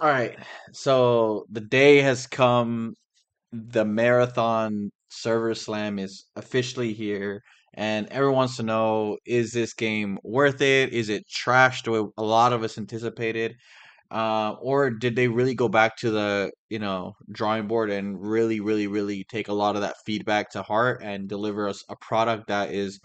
All right. So the day has come. The marathon server slam is officially here, and everyone wants to know, is this game worth it? Is it trash the way a lot of us anticipated? Or did they really go back to the, drawing board and really, really, really take a lot of that feedback to heart and deliver us a product that is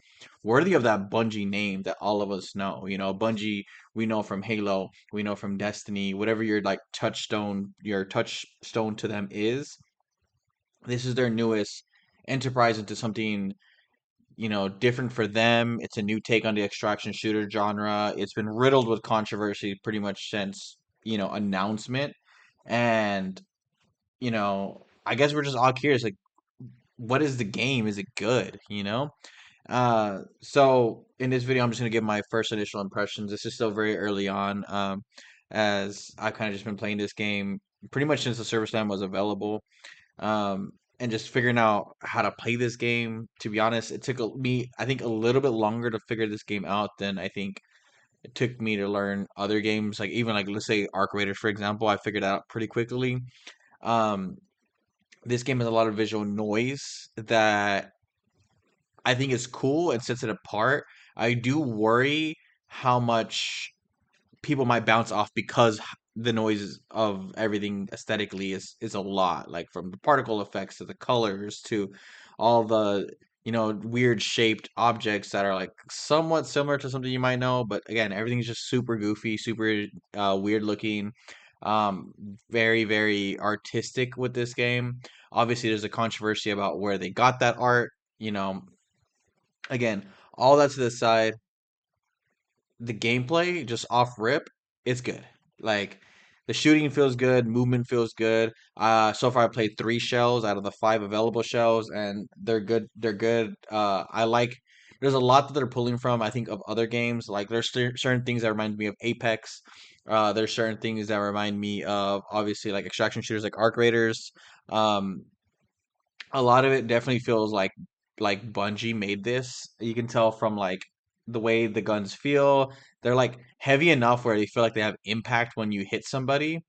worthy of that Bungie name that all of us know? Bungie, we know from Halo, we know from Destiny, whatever your touchstone to them is. This is their newest enterprise into something, different for them. It's a new take on the extraction shooter genre. It's been riddled with controversy pretty much since, announcement. And, I guess we're just all curious, like, what is the game? Is it good? So in this video, I'm just gonna give my first initial impressions. This is still very early on, as I've kind of just been playing this game pretty much since the service time was available, um, and just figuring out how to play this game. To be honest, it took me, I think, a little bit longer to figure this game out than I think it took me to learn other games. Like even like let's say Arc Raiders, for example, I figured out pretty quickly. Um, this game has a lot of visual noise that I think is cool and sets it apart. I do worry how much people might bounce off because the noise of everything aesthetically is a lot, like from the particle effects to the colors to all the weird shaped objects that are like somewhat similar to something you might know, but again, everything's just super goofy, super weird looking, um very very artistic with this game. Obviously there's a controversy about where they got that art, you know again, all that to the side. The gameplay just off rip, it's good. Like the shooting feels good, movement feels good. So far I played three shells out of the five available shells, and they're good. They're good. I like. There's a lot that they're pulling from. I think of other games. Like there's certain things that remind me of Apex. There's certain things that remind me of obviously like extraction shooters like Arc Raiders. Um, a lot of it definitely feels like Bungie made this. You can tell from like the way the guns feel. They're like heavy enough where they feel like they have impact when you hit somebody,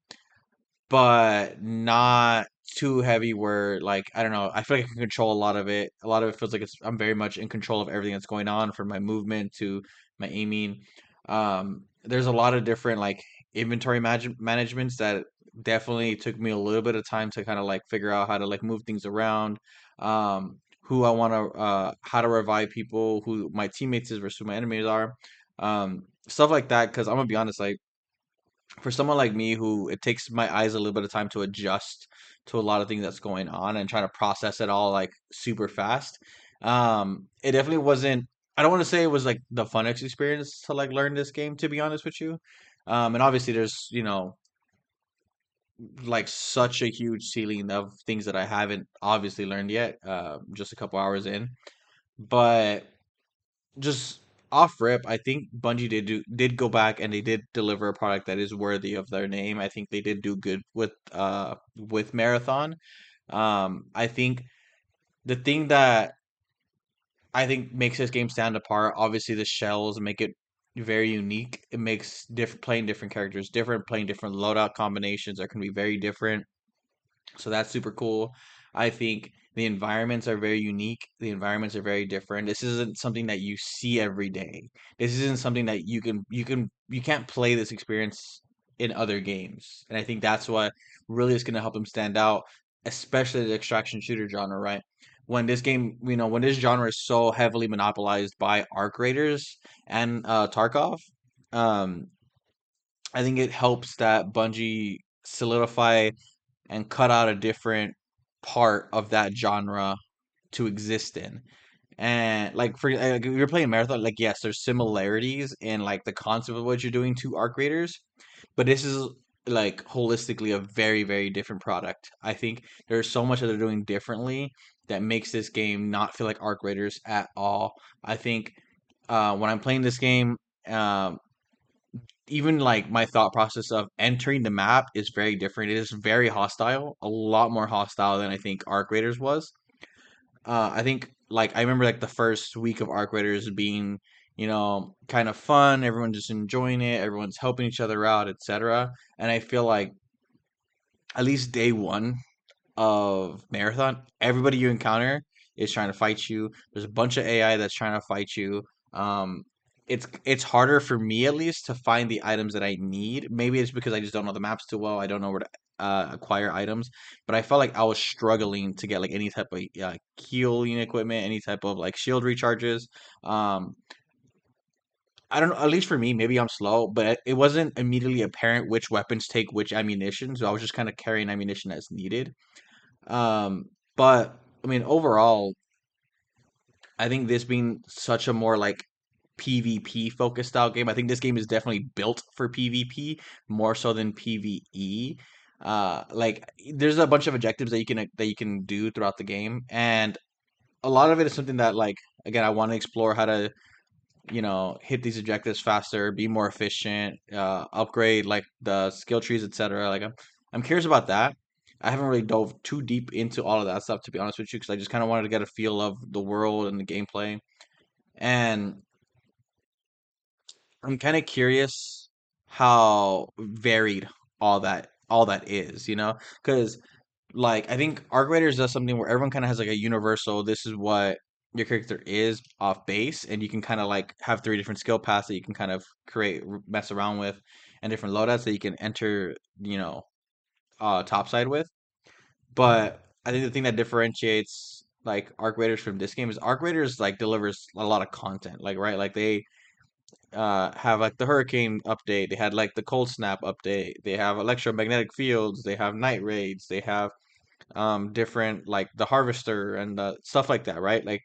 but not too heavy where like I don't know. I feel like I can control a lot of it. A lot of it feels like I'm very much in control of everything that's going on, from my movement to my aiming. There's a lot of different like inventory managements that definitely took me a little bit of time to kind of like figure out how to like move things around. Who I want to how to revive people, who my teammates is versus who my enemies are. Stuff like that, because I'm gonna be honest, like for someone like me who it takes my eyes a little bit of time to adjust to a lot of things that's going on and trying to process it all like super fast. It definitely wasn't, I don't want to say it was like the funnest experience to like learn this game, to be honest with you. And obviously there's, like such a huge ceiling of things that I haven't obviously learned yet, just a couple hours in. But just off rip, I think Bungie did go back and they did deliver a product that is worthy of their name. I think they did do good with Marathon. I think the thing that I think makes this game stand apart, obviously the shells make it very unique. It makes playing different characters different, playing different loadout combinations are going to be very different. So that's super cool. I think the environments are very unique. The environments are very different. This isn't something that you see every day. This isn't something that you can't play this experience in other games. And I think that's what really is going to help them stand out, especially the extraction shooter genre, right? When this game, when this genre is so heavily monopolized by Arc Raiders and Tarkov, um, I think it helps that Bungie solidify and cut out a different part of that genre to exist in. And like for like, if you're playing Marathon, like yes, there's similarities in like the concept of what you're doing to Arc Raiders, but this is like holistically a very very different product. I think there's so much that they're doing differently that makes this game not feel like Arc Raiders at all. I think when I'm playing this game, um, even like my thought process of entering the map is very different. It is very hostile, a lot more hostile than I think Arc Raiders was. I think like I remember like the first week of Arc Raiders being, kind of fun, everyone just enjoying it, everyone's helping each other out, etc. And I feel like at least day one of Marathon, everybody you encounter is trying to fight you. There's a bunch of AI that's trying to fight you. Um, it's harder for me at least to find the items that I need. Maybe it's because I just don't know the maps too well. I don't know where to acquire items, but I felt like I was struggling to get like any type of healing equipment, any type of like shield recharges. Um, I don't know. At least for me, maybe I'm slow, but it wasn't immediately apparent which weapons take which ammunition. So I was just kind of carrying ammunition as needed. Um, but I mean, overall, I think this being such a more like PvP focused style game, I think this game is definitely built for PvP more so than PvE. Like there's a bunch of objectives that you can do throughout the game, and a lot of it is something that like again I want to explore how to hit these objectives faster, be more efficient, upgrade like the skill trees, etc. Like I'm curious about that. I haven't really dove too deep into all of that stuff to be honest with you, because I just kind of wanted to get a feel of the world and the gameplay. And I'm kind of curious how varied all that is, because like I think Arc Raiders does something where everyone kind of has like a universal. This is what your character is off base, and you can kind of like have three different skill paths that you can kind of mess around with, and different loadouts that you can enter, topside with. But I think the thing that differentiates like Arc Raiders from this game is Arc Raiders like delivers a lot of content, like right, like they have like the hurricane update, they had like the cold snap update, they have electromagnetic fields, they have night raids, they have different like the harvester and stuff like that, right? Like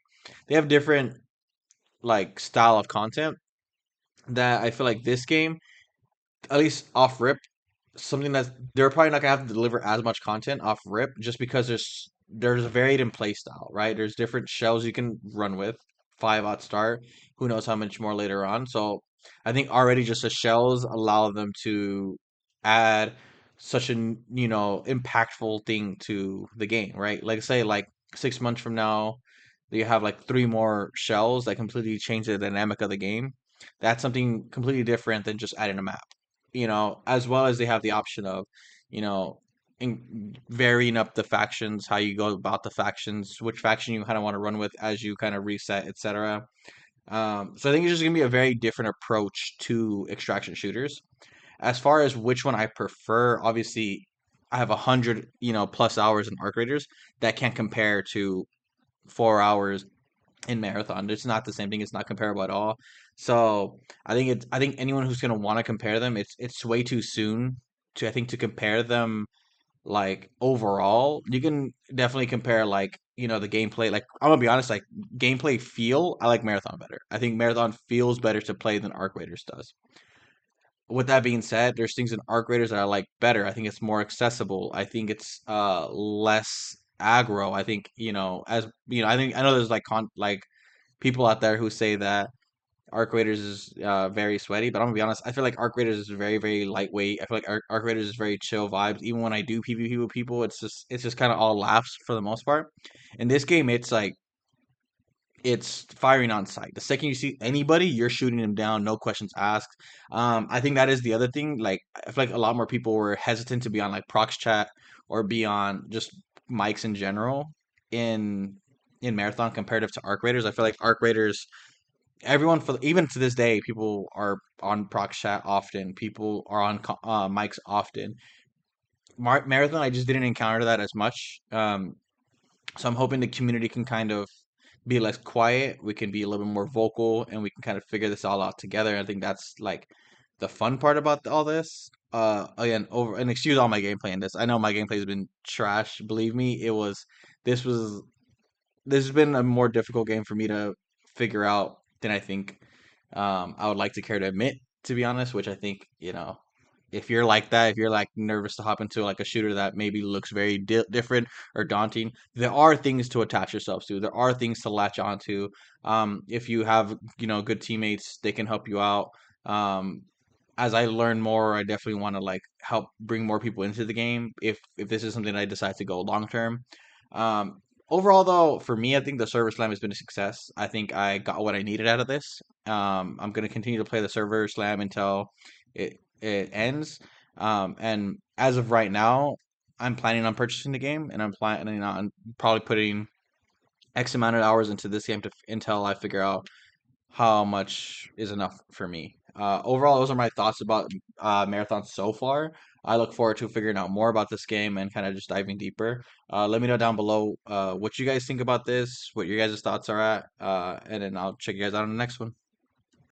they have different like style of content that I feel like this game, at least off rip, something that they're probably not gonna have to deliver as much content off rip just because there's a varied in play style, right? There's different shells you can run with, 5 out start, who knows how much more later on. So I think already just the shells allow them to add such an impactful thing to the game, right? Like say like 6 months from now, you have like three more shells that completely change the dynamic of the game. That's something completely different than just adding a map, as well as they have the option of, you know, varying up the factions, how you go about the factions, which faction you kind of want to run with as you kind of reset, etc. So I think it's just gonna be a very different approach to extraction shooters. As far as which one I prefer, obviously, I have 100, plus hours in Arc Raiders that can't compare to 4 hours in Marathon. It's not the same thing. It's not comparable at all. So I think anyone who's gonna want to compare them, it's way too soon to compare them like overall. You can definitely compare like the gameplay. Like I'm gonna be honest, like gameplay feel, I like Marathon better. I think Marathon feels better to play than Arc Raiders does. With that being said, there's things in Arc Raiders that I like better. I think it's more accessible. I think it's less aggro. I think I know there's like people out there who say that Arc Raiders is very sweaty, but I'm gonna be honest. I feel like Arc Raiders is very, very lightweight. I feel like Arc Raiders is very chill vibes. Even when I do PvP with people, it's just kind of all laughs for the most part. In this game, it's firing on sight. The second you see anybody, you're shooting them down, no questions asked. I think that is the other thing. Like I feel like a lot more people were hesitant to be on like Prox chat or be on just mics in general in Marathon comparative to Arc Raiders. I feel like Arc Raiders, everyone for even to this day, people are on Prox chat often. People are on mics often. Marathon, I just didn't encounter that as much. So I'm hoping the community can kind of be less quiet. We can be a little bit more vocal, and we can kind of figure this all out together. I think that's like the fun part about all this. Again, over and excuse all my gameplay in this. I know my gameplay has been trash. Believe me, this was this has been a more difficult game for me to figure out than I think I would like to care to admit, to be honest. Which I think if you're like that, if you're like nervous to hop into like a shooter that maybe looks very different or daunting, there are things to attach yourselves to. There are things to latch onto. If you have good teammates, they can help you out. Um, as I learn more, I definitely want to like help bring more people into the game if this is something I decide to go long term. Um, Overall, though, for me, I think the Server Slam has been a success. I think I got what I needed out of this. I'm gonna continue to play the Server Slam until it ends. And as of right now, I'm planning on purchasing the game, and I'm planning on probably putting X amount of hours into this game until I figure out how much is enough for me. Overall, those are my thoughts about marathons so far. I look forward to figuring out more about this game and kind of just diving deeper. Let me know down below what you guys think about this, what your guys' thoughts are at, and then I'll check you guys out on the next one.